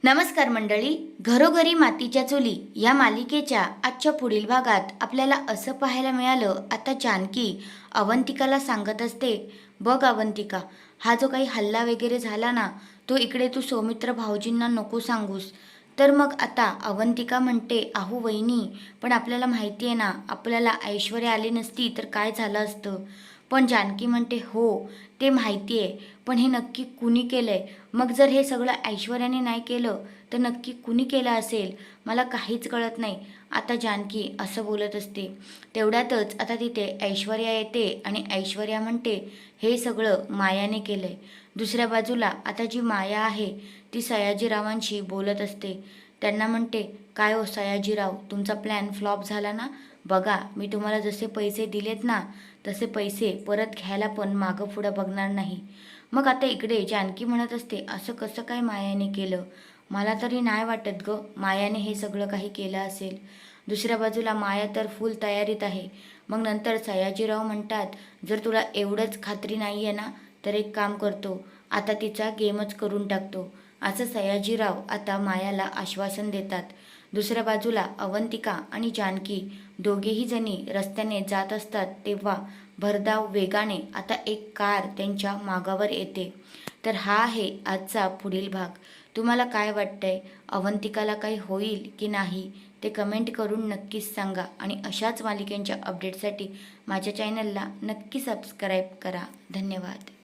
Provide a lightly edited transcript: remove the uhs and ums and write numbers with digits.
नमस्कार मंडळी, घरोघरी मातीच्या चुली या मालिकेच्या आजच्या पुढील भागात आपल्याला असं पाहायला मिळालं. आता जानकी अवंतिकाला सांगत असते, बघ अवंतिका, हा जो काही हल्ला वगैरे झाला ना, तो इकडे तू सौमित्र भाऊजींना नको सांगूस. तर मग आता अवंतिका म्हणते, अहो वहिनी, पण आपल्याला माहिती आहे ना, आपल्याला ऐश्वर्या आली नसती तर काय झालं असतं. पण जानकी म्हणते, हो ते माहिती आहे, पण हे नक्की कुणी केलं आहे? मग जर हे सगळं ऐश्वर्याने नाही केलं तर नक्की कुणी केलं असेल, मला काहीच कळत नाही. आता जानकी असं बोलत असते. तेवढ्यातच आता तिथे ऐश्वर्या येते आणि ऐश्वर्या म्हणते, हे सगळं मायाने केलं आहे. दुसऱ्या बाजूला आता जी माया आहे ती सयाजीरावांशी बोलत असते. त्यांना म्हणते, काय हो सयाजीराव, तुमचा प्लॅन फ्लॉप झाला ना. बघा, मी तुम्हाला जसे पैसे दिलेत ना, तसे पैसे परत घ्यायला पण मागं पुढं बघणार नाही. मग आता इकडे जानकी म्हणत असते, असं कसं काय मायाने केलं? मला तरी नाही वाटत ग मायाने हे सगळं काही केलं असेल. दुसऱ्या बाजूला माया तर फुल तयारीत आहे. मग नंतर सयाजीराव म्हणतात, जर तुला एवढंच खात्री नाही आहे ना, तर एक काम करतो, आता तिचा गेमच करून टाकतो. असं सयाजीराव आता मायाला आश्वासन देतात. दुसऱ्या बाजूला अवंतिका आणि जानकी दोघेही जणी रस्त्याने जात असतात तेव्हा भरधाव वेगाने आता एक कार त्यांच्या मागावर येते. तर हा आहे आजचा पुढील भाग. तुम्हाला काय वाटतंय, अवंतिकाला काही होईल की नाही ते कमेंट करून नक्कीच सांगा. आणि अशाच मालिकेंच्या अपडेटसाठी माझ्या चॅनलला नक्की सबस्क्राईब करा. धन्यवाद.